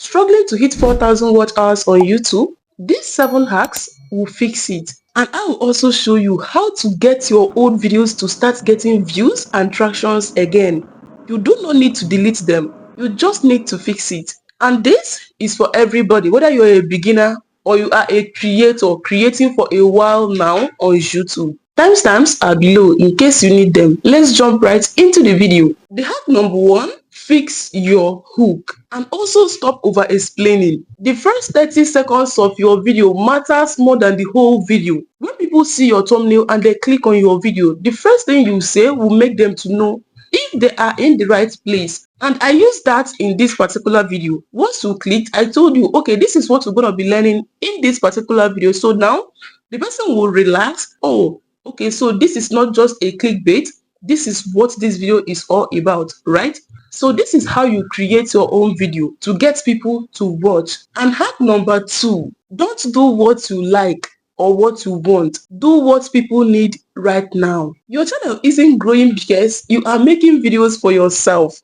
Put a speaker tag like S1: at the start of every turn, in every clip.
S1: Struggling to hit 4,000 watch hours on YouTube? These 7 hacks will fix it. And I will also show you how to get your old videos to start getting views and tractions again. You do not need to delete them. You just need to fix it. And this is for everybody, whether you're a beginner or you are a creator creating for a while now on YouTube. Timestamps are below in case you need them. Let's jump right into the video. The hack number 1, fix your hook and also stop over explaining. The first 30 seconds of your video matters more than the whole video. When people see your thumbnail and they click on your video, the first thing you say will make them to know if they are in the right place. And I used that in this particular video. Once you clicked, I told you, okay, this is what we're going to be learning in this particular video. So now the person will relax. Oh, okay, so this is not just a clickbait. This is what this video is all about, right? So this is how you create your own video to get people to watch. And hack number 2, don't do what you like or what you want. Do what people need right now. Your channel isn't growing because you are making videos for yourself.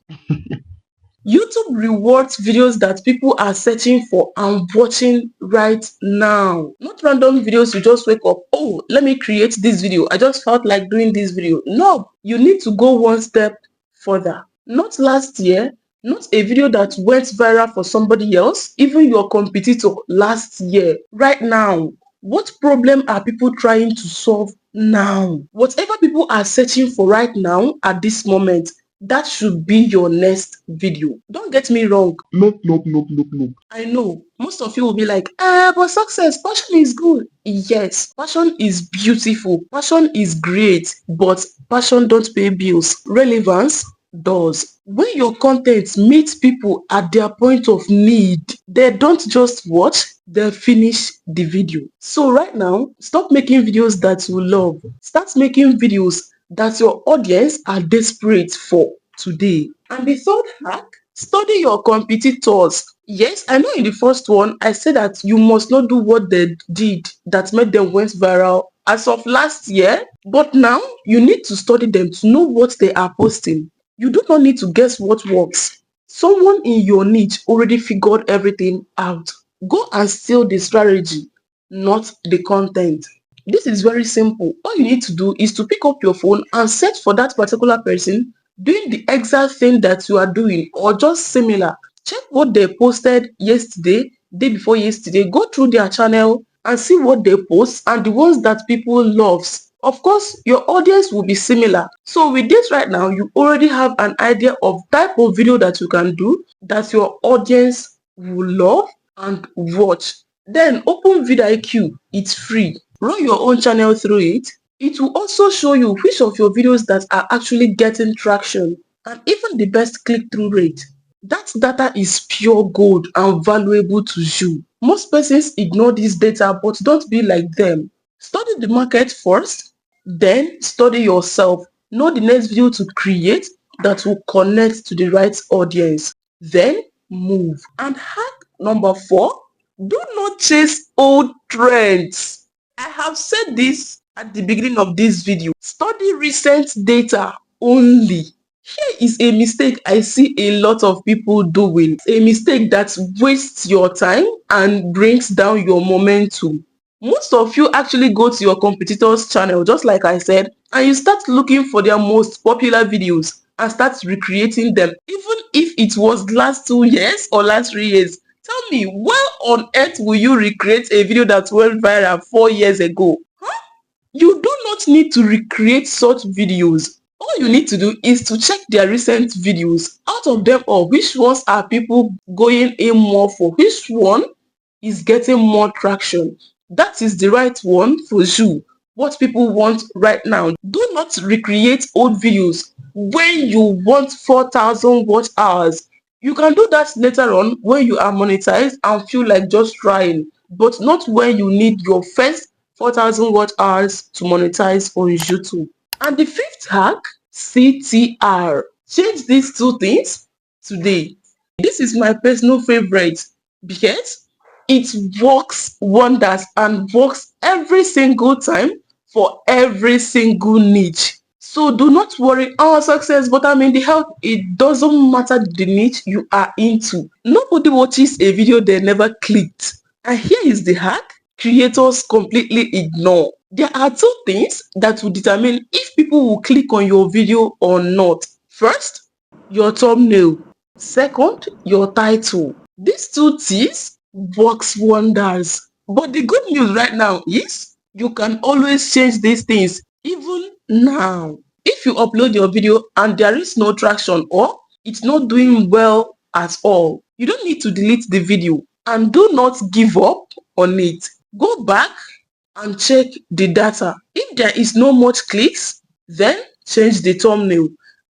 S1: YouTube rewards videos that people are searching for and watching right now. Not random videos you just wake up, oh, let me create this video. I just felt like doing this video. No, you need to go one step further. Not last year, not a video that went viral for somebody else, even your competitor last year. Right now, what problem are people trying to solve now? Whatever people are searching for right now at this moment, that should be your next video. Don't get me wrong.
S2: Nope.
S1: I know most of you will be like, but success, passion is good. Yes, passion is beautiful. Passion is great, but passion don't pay bills. Relevance does. When your content meets people at their point of need, they don't just watch, they finish the video. So right now, stop making videos that you love. Start making videos that your audience are desperate for today. And the third hack, study your competitors. Yes, I know in the first one, I said that you must not do what they did that made them went viral as of last year. But now, you need to study them to know what they are posting. You do not need to guess what works. Someone in your niche already figured everything out. Go and steal the strategy, not the content. This is very simple. All you need to do is to pick up your phone and search for that particular person doing the exact thing that you are doing or just similar. Check what they posted yesterday, day before yesterday. Go through their channel and see what they post and the ones that people loves. Of course, your audience will be similar. So with this right now, you already have an idea of type of video that you can do that your audience will love and watch. Then open vidIQ. It's free. Run your own channel through it. It will also show you which of your videos that are actually getting traction and even the best click-through rate. That data is pure gold and valuable to you. Most persons ignore this data, but don't be like them. Study the market first, then study yourself. Know the next video to create that will connect to the right audience. Then move. And hack number 4, do not chase old trends. I have said this at the beginning of this video. Study recent data only. Here is a mistake I see a lot of people doing. A mistake that wastes your time and brings down your momentum. Most of you actually go to your competitor's channel, just like I said, and you start looking for their most popular videos and start recreating them, even if it was last 2 years or last 3 years. Tell me, where on earth will you recreate a video that went viral 4 years ago? You do not need to recreate such videos. All you need to do is to check their recent videos. Out of them all, which ones are people going in more for? Which one is getting more traction? That is the right one for you. What people want right now. Do not recreate old videos when you want 4,000 watch hours. You can do that later on when you are monetized and feel like just trying, but not when you need your first 4,000 watch hours to monetize on YouTube. And the 5th hack, CTR. Change these 2 things today. This is my personal favorite because it works wonders and works every single time for every single niche. So do not worry, oh success, but I'm in the health. It doesn't matter the niche you are into. Nobody watches a video they never clicked. And here is the hack creators completely ignore. There are two things that will determine if people will click on your video or not. First, your thumbnail. Second, your title. These two things works wonders. But the good news right now is you can always change these things even now. If you upload your video and there is no traction or it's not doing well at all, you don't need to delete the video, and do not give up on it. Go back and check the data. If there is no much clicks, then change the thumbnail.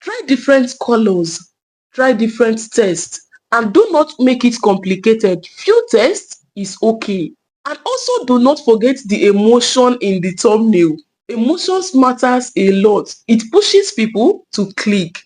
S1: Try different colors, try different tests, and do not make it complicated. Few tests is okay. And also do not forget the emotion in the thumbnail. Emotions matters a lot. It pushes people to click,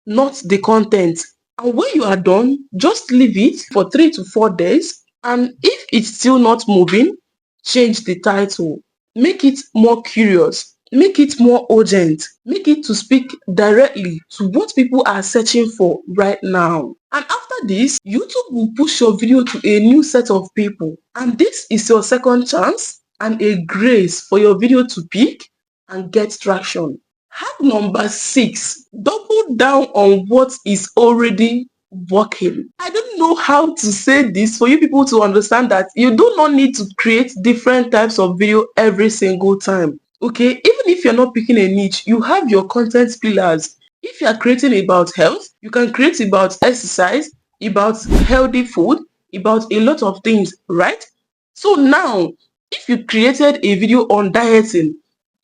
S1: not the content. And when you are done, just leave it for 3 to 4 days. And if it's still not moving, change the title. Make it more curious. Make it more urgent. Make it to speak directly to what people are searching for right now. And after this, YouTube will push your video to a new set of people. And this is your second chance and a grace for your video to peak and get traction. Hack number 6, double down on what is already working. I don't know how to say this for you people to understand that you do not need to create different types of video every single time. Okay, even if you're not picking a niche, you have your content pillars. If you are creating about health, you can create about exercise, about healthy food, about a lot of things, right? So now, if you created a video on dieting,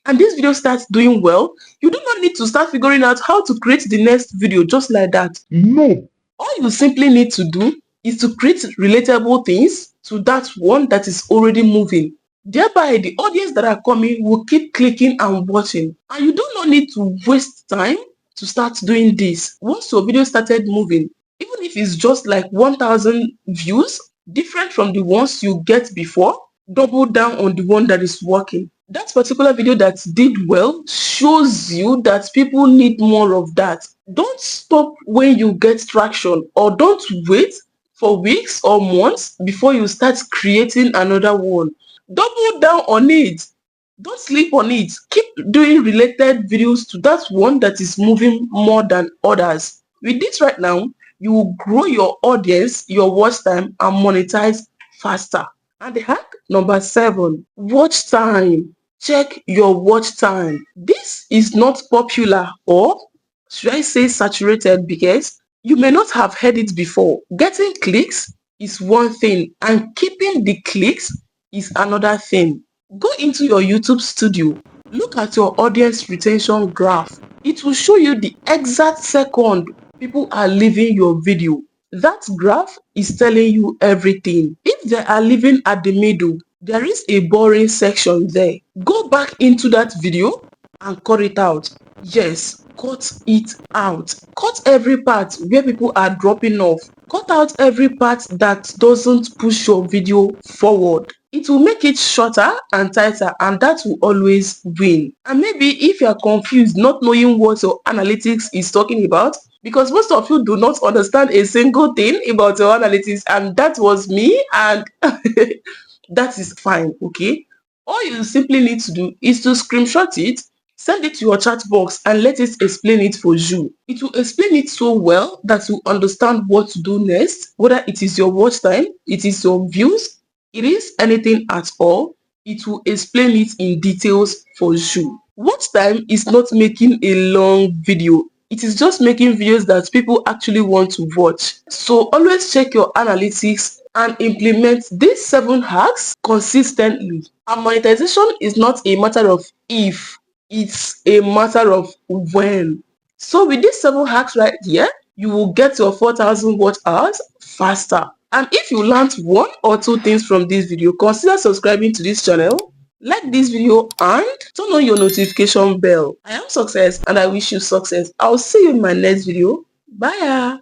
S1: and this video starts doing well, you do not need to start figuring out how to create the next video just like that. No. All you simply need to do is to create relatable things to that one that is already moving. Thereby, the audience that are coming will keep clicking and watching. And you do not need to waste time to start doing this. Once your video started moving, even if it's just like 1,000 views, different from the ones you get before, double down on the one that is working. That particular video that did well shows you that people need more of that. Don't stop when you get traction, or don't wait for weeks or months before you start creating another one. Double down on it. Don't sleep on it. Keep doing related videos to that one that is moving more than others. With this right now, you will grow your audience, your watch time, and monetize faster. And the hack number 7, watch time. Check your watch time. This is not popular, or should I say saturated, because you may not have heard it before. Getting clicks is one thing and keeping the clicks is another thing. Go into your YouTube studio, look at your audience retention graph. It will show you the exact second people are leaving your video. That graph is telling you everything. If they are leaving at the middle, there is a boring section there. Go back into that video and cut it out. Yes, cut it out. Cut every part where people are dropping off. Cut out every part that doesn't push your video forward. It will make it shorter and tighter, and that will always win. And maybe if you are confused, not knowing what your analytics is talking about, because most of you do not understand a single thing about your analytics, and that was me, and that is fine, okay? All you simply need to do is to screenshot it, send it to your chat box, and let it explain it for you. It will explain it so well that you understand what to do next, whether it is your watch time, it is your views, it is anything at all. It will explain it in details for you. Watch time is not making a long video. It is just making videos that people actually want to watch. So always check your analytics and implement these 7 hacks consistently. And monetization is not a matter of if, it's a matter of when. So with these 7 hacks right here, you will get your 4,000 watch hours faster. And if you learned 1 or 2 things from this video, consider subscribing to this channel, like this video, and turn on your notification bell. I am Success, and I wish you success. I'll see you in my next video. Bye.